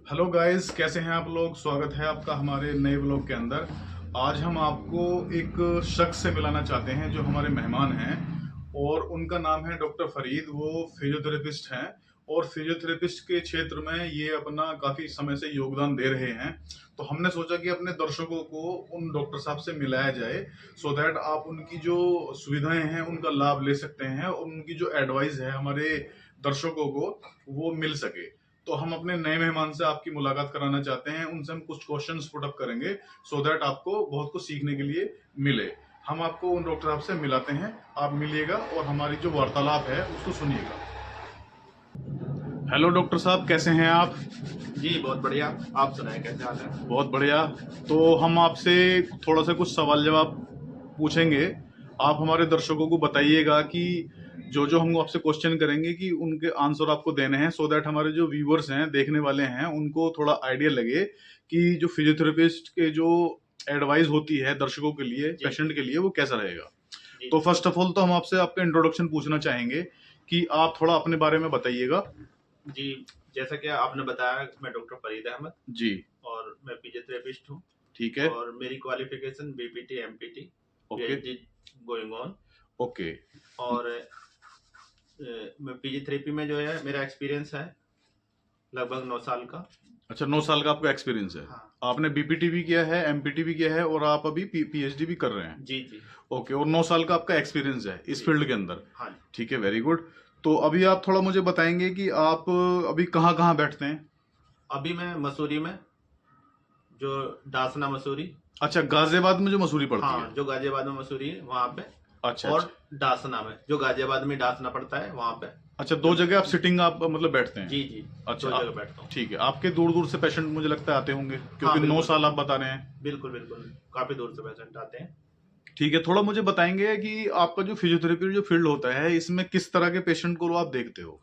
Hello guys, कैसे हैं आप लोग। स्वागत है आपका हमारे नए ब्लॉग के अंदर। आज हम आपको एक शख्स से मिलाना चाहते हैं जो हमारे मेहमान हैं और उनका नाम है डॉक्टर फरीद। वो फिजियोथेरेपिस्ट हैं और फिजियोथेरेपिस्ट के क्षेत्र में ये अपना काफ़ी समय से योगदान दे रहे हैं। तो हमने सोचा कि अपने दर्शकों को उन डॉक्टर साहब से मिलाया जाए, सो दैट आप उनकी जो सुविधाएं हैं उनका लाभ ले सकते हैं और उनकी जो एडवाइस है हमारे दर्शकों को वो मिल सके। तो हम अपने नए मेहमान से आपकी मुलाकात कराना चाहते हैं। उनसे हम कुछ क्वेश्चंस पुट अप करेंगे, सो दैट आपको बहुत कुछ सीखने के लिए मिले। हम आपको उन डॉक्टर साहब से मिलाते हैं, आप मिलिएगा और हमारी जो वार्तालाप है उसको सुनिएगा। हेलो डॉक्टर साहब, कैसे हैं आप। जी बहुत बढ़िया। आप सुनाएं कैसे हाल है। बहुत बढ़िया। तो हम आपसे थोड़ा सा कुछ सवाल जवाब पूछेंगे। आप हमारे दर्शकों को बताइएगा कि जो जो हम आपसे क्वेश्चन करेंगे कि उनके आंसर आपको देने हैं, सो दैट हमारे जो व्यूवर्स हैं, देखने वाले हैं, उनको थोड़ा आइडिया लगे कि जो फिजियोथेरेपिस्ट के जो एडवाइस होती है दर्शकों के लिए, जी पेशेंट के लिए, वो कैसा रहेगा। जी तो फर्स्ट ऑफ ऑल तो हम आपसे आपका इंट्रोडक्शन पूछना चाहेंगे कि आप थोड़ा अपने बारे में बताइएगा। जी। जैसा कि आपने बताया, मैं डॉक्टर फरीद अहमद जी। और मैं फिजियोथेरेपिस्ट हूँ। ठीक है। और मेरी qualification BPT empty okay. PhD going on. Okay. और मैं फिजियोथेरेपी में जो है मेरा एक्सपीरियंस है लगभग 9 साल का। अच्छा, 9 साल का आपका एक्सपीरियंस है। हाँ। आपने बीपीटी भी किया है, एमपीटी भी किया है और आप अभी पीएचडी भी कर रहे हैं। जी जी। ओके, और 9 साल का आपका एक्सपीरियंस है इस जी। फील्ड के अंदर। हाँ जी। ठीक है, वेरी गुड। तो अभी आप थोड़ा मुझे बताएंगे कि आप अभी कहाँ कहाँ बैठते हैं। अभी मैं मसूरी में, जो दासना मसूरी। अच्छा, गाजियाबाद में जो मसूरी पड़ती है। हाँ, जो गाजियाबाद में मसूरी है वहाँ पे। अच्छा और अच्छा। डासना में, जो गाजियाबाद में डासना पड़ता है वहाँ पे। अच्छा, दो जगह आप सिटिंग आप मतलब बैठते हैं। जी जी। अच्छा 2 जगह बैठता हूँ। ठीक है। आपके दूर दूर से पेशेंट मुझे लगता है आते होंगे, हाँ क्योंकि नौ बिल्कुल साल आप बिल्कुल। बता रहे हैं। बिल्कुल बिल्कुल, काफी दूर से पेशेंट आते हैं। ठीक है, थोड़ा मुझे बताएंगे कि आपका जो फिजियोथेरेपी जो फील्ड होता है, इसमें किस तरह के पेशेंट को आप देखते हो।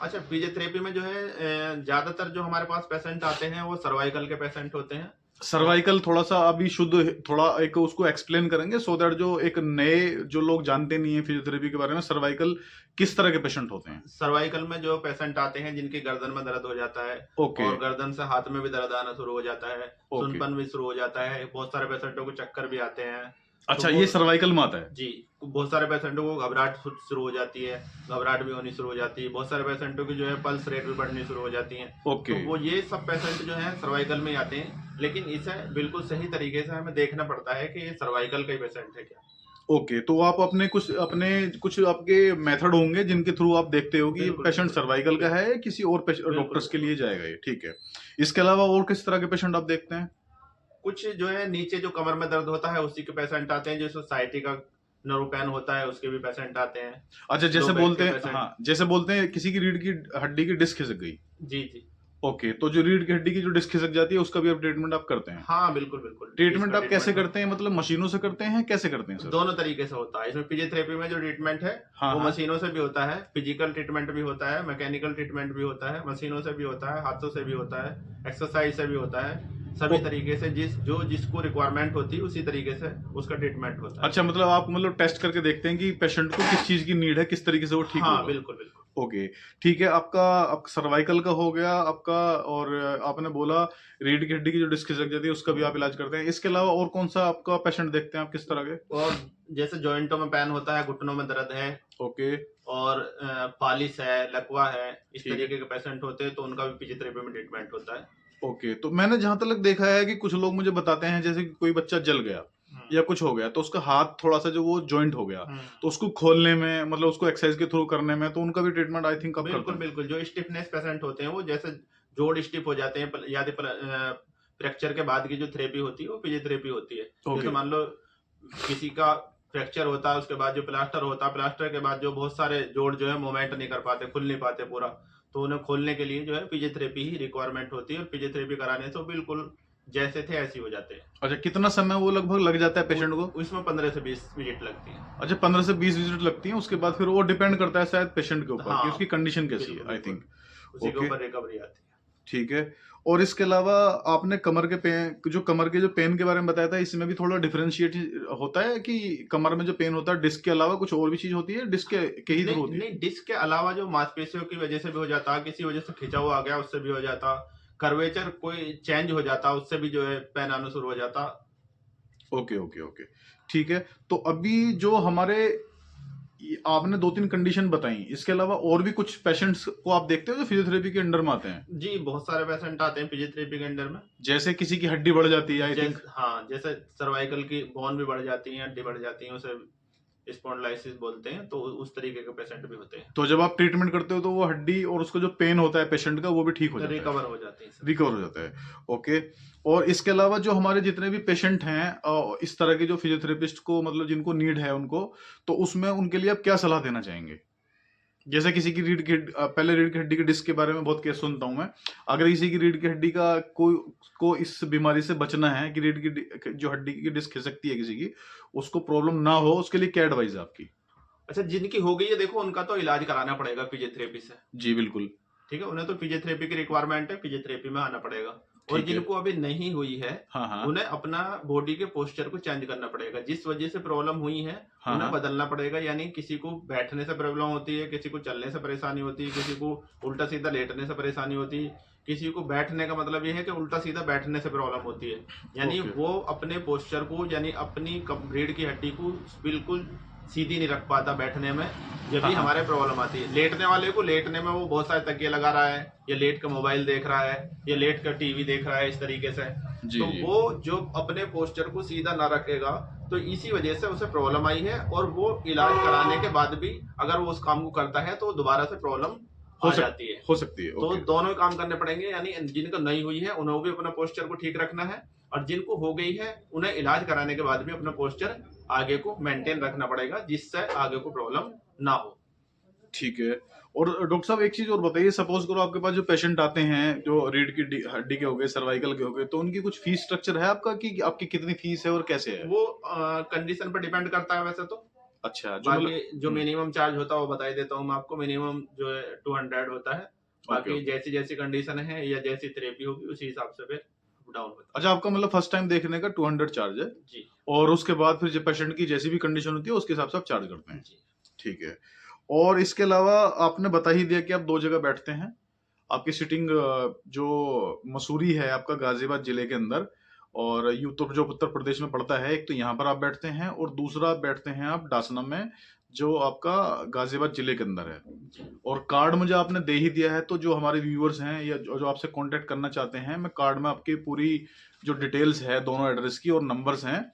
अच्छा, फिजियोथेरेपी में जो है ज्यादातर जो हमारे पास पेशेंट आते हैं वो सर्वाइकल के पेशेंट होते हैं। और सर्वाइकल थोड़ा सा अभी शुद्ध थोड़ा एक उसको एक्सप्लेन करेंगे, सो दैट जो एक नए जो लोग जानते नहीं है फिजियोथेरेपी के बारे में, सर्वाइकल किस तरह के पेशेंट होते हैं। सर्वाइकल में जो पेशेंट आते हैं जिनकी गर्दन में दर्द हो जाता है, ओके। और गर्दन से हाथ में भी दर्द आना शुरू हो जाता है, ओके। सुनपन भी शुरू हो जाता है, बहुत सारे पेशेंटों को चक्कर भी आते हैं। तो अच्छा, वो ये सर्वाइकल में आता है। जी, बहुत सारे पेशेंटों को घबराहट शुरू हो जाती है, घबराहट भी होनी शुरू हो जाती है। बहुत सारे पेशेंटों की जो है पल्स रेट भी बढ़नी शुरू हो जाती है। तो ओके। वो ये सब पेशेंट जो है सर्वाइकल में ही आते हैं, लेकिन इसे बिल्कुल सही तरीके से हमें देखना पड़ता है कि ये सर्वाइकल का ही पेशेंट है क्या। ओके, तो आप अपने कुछ आपके मेथड होंगे जिनके थ्रू आप देखते हो कि बिल्कुल पेशेंट बिल्कुल। सर्वाइकल का है या किसी और बिल्कुल डॉक्टर्स के बिल्कुल। लिए जाएगा ये। ठीक है। इसके अलावा और किस तरह के पेशेंट आप देखते हैं। कुछ जो है नीचे जो कमर में दर्द होता है उसी के पेशेंट आते हैं, जो सोसाइटी का नर्व पेन होता है उसके भी पेशेंट आते हैं। अच्छा, लो जैसे बैक के बोलते हैं, हाँ, पेशेंट। जैसे बोलते हैं किसी की रीढ़ की हड्डी की डिस्क खिसक गई। जी जी। ओके, तो जो रीढ़ की हड्डी की जो डिस्क खिसक जाती है उसका भी आप ट्रीटमेंट आप करते हैं। हाँ बिल्कुल बिल्कुल, ट्रीटमेंट इसका आप कैसे ट्रीटमेंट में करते हैं, मतलब मशीनों से करते हैं, कैसे करते हैं सर। दोनों तरीके से होता है। इसमें फिजियोथेरेपी में जो ट्रीटमेंट है हाँ वो हाँ। मशीनों से भी होता है, फिजिकल ट्रीटमेंट भी होता है, मैकेनिकल ट्रीटमेंट भी होता है, मशीनों से भी होता है, हाथों से भी होता है, एक्सरसाइज से भी होता है। ओ, सभी तरीके से जिसको रिक्वायरमेंट होती है उसी तरीके से उसका ट्रीटमेंट होता है। अच्छा, मतलब आप मतलब टेस्ट करके देखते हैं कि पेशेंट को किस चीज की नीड है, किस तरीके से वो ठीक हाँ होगा। बिल्कुल बिल्कुल। ओके। ठीक है, आपका सर्वाइकल का हो गया आपका, और आपने बोला रीढ़ की हड्डी की जो डिस्क खिसक जाती है उसका भी आप इलाज करते हैं। इसके अलावा और कौन सा आपका पेशेंट देखते हैं आप, किस तरह के। और जैसे जॉइंटों में पेन होता है, घुटनों में दर्द है, ओके। और फालिस है, लकवा है, इस ठीक है। तरीके के पेशेंट होते हैं तो उनका भी फिजियोथेरेपी में ट्रीटमेंट होता है। ओके, तो मैंने जहां तक देखा है कि कुछ लोग मुझे बताते हैं, जैसे कि कोई बच्चा जल गया हम्म या कुछ हो गया तो उसका हाथ थोड़ा सा जो वो जॉइंट हो गया, हम्म। तो उसको खोलने में, मतलब उसको एक्सरसाइज के थ्रू करने में, तो उनका भी ट्रीटमेंट आई थिंक आप करते बिल्कुल हैं। बिल्कुल, जो स्टिफनेस पेशेंट होते हैं वो जैसे जोड़ स्टिफ हो जाते हैं, याद फ्रैक्चर के बाद की जो थेरेपी होती है वो फिजियोथेरेपी होती है। जैसे ओके। मान लो किसी का फ्रैक्चर होता है, उसके बाद जो प्लास्टर होता है, प्लास्टर के बाद जो बहुत सारे जोड़ जो है मूवमेंट नहीं कर पाते, खुल नहीं पाते पूरा, तो उन्हें खोलने के लिए जो है फिजियोथेरेपी ही रिक्वायरमेंट होती है। और फिजियोथेरेपी कराने से वो बिल्कुल जैसे थे ऐसे ही हो जाते हैं। अच्छा, कितना समय वो लगभग लग जाता है पेशेंट को। उसमें 15 से 20 विजिट लगती है। अच्छा, 15 से 20 विजिट लगती हैं, उसके बाद फिर वो डिपेंड करता है शायद पेशेंट के ऊपर कि हाँ उसकी कंडीशन कैसी है, बिल्कुल आई बिल्कुल, थिंक। उसी के ओके। ऊपर रिकवरी आती है। ठीक है। और इसके अलावा आपने कमर के जो पेन के बारे में बताया था, इसमें भी थोड़ा डिफरेंशिएट होता है कि कमर में जो पेन होता है डिस्क के अलावा कुछ और भी चीज होती है, डिस्क के ही थ्रू नहीं होती है। नहीं, डिस्क के अलावा जो मांसपेशियों की वजह से भी हो जाता, किसी वजह से खिंचाव आ गया उससे भी हो जाता, कर्वेचर कोई चेंज हो जाता, उससे भी जो है पेन आना शुरू हो जाता। ओके ओके ओके, ठीक है। तो अभी जो हमारे आपने 2-3 कंडीशन बताई, इसके अलावा और भी कुछ पेशेंट्स को आप देखते हो जो फिजियोथेरेपी के अंडर में आते हैं? जी, बहुत सारे पेशेंट आते हैं फिजियोथेरेपी के अंडर में। जैसे किसी की हड्डी बढ़ जाती है, आई थिंक। हाँ, जैसे सर्वाइकल की बोन भी बढ़ जाती है, हड्डी बढ़ जाती है, उसे स्पॉन्डिलाइसिस बोलते हैं, तो उस तरीके के पेशेंट भी होते हैं। तो जब आप ट्रीटमेंट करते हो तो वो हड्डी और उसको जो पेन होता है पेशेंट का वो भी ठीक हो जाता है, रिकवर हो जाते हैं। रिकवर हो जाता है। ओके। और इसके अलावा जो हमारे जितने भी पेशेंट हैं इस तरह के जो फिजियोथेरेपिस्ट को मतलब जिनको नीड है उनको, तो उसमें उनके लिए आप क्या सलाह देना चाहेंगे? जैसे किसी की पहले रीढ़ की हड्डी की डिस्क के बारे में बहुत केस सुनता हूं मैं। अगर किसी की रीढ़ की हड्डी का कोई को इस बीमारी से बचना है कि जो हड्डी की डिस्क खिसकती है किसी की, उसको प्रॉब्लम ना हो, उसके लिए क्या एडवाइस है आपकी? अच्छा, जिनकी हो गई है देखो उनका तो इलाज कराना पड़ेगा फिजियोथेरेपी से। जी बिल्कुल। ठीक है, उन्हें तो फिजियोथेरेपी की रिक्वायरमेंट है, फिजियोथेरेपी में आना पड़ेगा। और ठीक है। जिनको अभी नहीं हुई है, हाँ हाँ उन्हें अपना बॉडी के पोस्चर को चेंज करना पड़ेगा। जिस वजह से प्रॉब्लम हुई है हाँ उन्हें हाँ बदलना पड़ेगा। यानी किसी को बैठने से प्रॉब्लम होती है, किसी को चलने से परेशानी होती है, किसी को उल्टा सीधा लेटने से परेशानी होती है, किसी को बैठने का मतलब ये है कि उल्टा सीधा बैठने से प्रॉब्लम होती है। यानी ओके। वो अपने पोस्चर को, यानी अपनी रीढ़ की हड्डी को बिल्कुल सीधी नहीं रख पाता बैठने में, जब हाँ भी हाँ हमारे प्रॉब्लम आती है। लेटने वाले को लेटने में वो बहुत सारे तकिए लगा रहा है, या लेट कर मोबाइल देख रहा है, या लेट कर टीवी देख रहा है, इस तरीके से। जी तो जी। वो जो अपने पोस्चर को सीधा ना रखेगा, तो इसी वजह से उसे प्रॉब्लम आई है। और वो इलाज कराने के बाद भी अगर वो उस काम को करता है तो दोबारा से प्रॉब्लम आ जाती है। हो सकती है। तो ओके। दोनों ही काम करने पड़ेंगे। यानी जिनको नहीं हुई है उन्हें भी अपना पोस्चर को ठीक रखना है, और जिनको हो गई है उन्हें इलाज कराने के बाद भी अपना पोस्चर आगे को मेंटेन रखना पड़ेगा, जिससे आगे को प्रॉब्लम ना हो। ठीक है। और डॉक्टर साहब एक चीज और बताइए, सपोज करो आपके पास जो पेशेंट आते हैं जो रीढ़ की हड्डी के हो गए, सर्वाइकल के हो गए, तो उनकी कुछ फीस स्ट्रक्चर है आपका कि आपकी कितनी फीस है और कैसे है? वो कंडीशन पर डिपेंड करता है वैसे तो। अच्छा, जो मतलब बाकी जो मिनिमम चार्ज होता है वो बता ही देता हूँ मैं आपको। मिनिमम जो है 200 होता है। ओके बाकी ओके। जैसी जैसी कंडीशन है या जैसी थेरेपी होगी उसी हिसाब से फिर डाउन होता अच्छा, आपका मतलब फर्स्ट टाइम देखने का 200 चार्ज है, है। जी और उसके बाद फिर जो पेशेंट की जैसी भी कंडीशन होती है उसके हिसाब से आप चार्ज करते हैं। जी। ठीक है। और इसके अलावा आपने बता ही दिया कि आप 2 जगह बैठते हैं। आपकी सिटिंग जो मसूरी है आपका गाजियाबाद जिले के अंदर, और ये उत्तर प्रदेश में पड़ता है। एक तो यहाँ पर आप बैठते हैं और दूसरा आप बैठते हैं आप डासना में, जो आपका गाजियाबाद जिले के अंदर है। जी और कार्ड मुझे आपने दे ही दिया है, तो जो हमारे व्यूअर्स हैं या जो आपसे कांटेक्ट करना चाहते हैं, मैं कार्ड में आपकी पूरी जो डिटेल्स है दोनों एड्रेस की और नंबर्स हैं,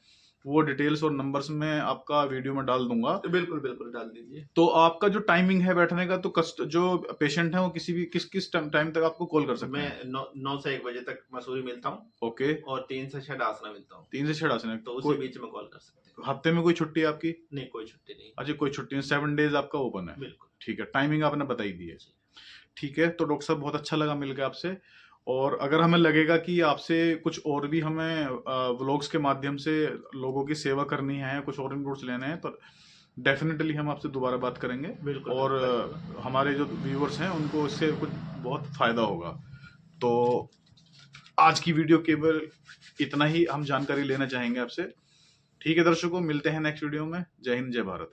वो डिटेल्स और नंबर्स में आपका वीडियो में डाल दूंगा। तो बिल्कुल बिल्कुल डाल दीजिए। तो आपका जो टाइमिंग है बैठने का, तो जो पेशेंट है वो किसी भी किस टाइम तक आपको कॉल कर सकते मैं हैं? 9 से 1 बजे तक मसूरी मिलता हूँ, ओके। और 3 से 6 डासना मिलता हूँ। 3 से 6 आसन तो उसी कोई बीच में कॉल कर सकते हैं। हफ्ते में कोई छुट्टी है आपकी? नहीं, कोई छुट्टी नहीं। अच्छा, कोई छुट्टी नहीं, 7 डेज आपका ओपन है। बिल्कुल। ठीक है, टाइमिंग आपने बताई दी है। जी। ठीक है, तो डॉक्टर साहब बहुत अच्छा लगा मिलकर आपसे। और अगर हमें लगेगा कि आपसे कुछ और भी हमें व्लॉग्स के माध्यम से लोगों की सेवा करनी है, कुछ और इनपुट्स लेने हैं, तो डेफिनेटली हम आपसे दोबारा बात करेंगे। बिल्कुल और बिल्कुल। हमारे जो व्यूअर्स हैं उनको इससे कुछ बहुत फायदा होगा। तो आज की वीडियो केवल इतना ही हम जानकारी लेना चाहेंगे आपसे। ठीक है दर्शकों, मिलते हैं नेक्स्ट वीडियो में। जय हिंद, जय भारत।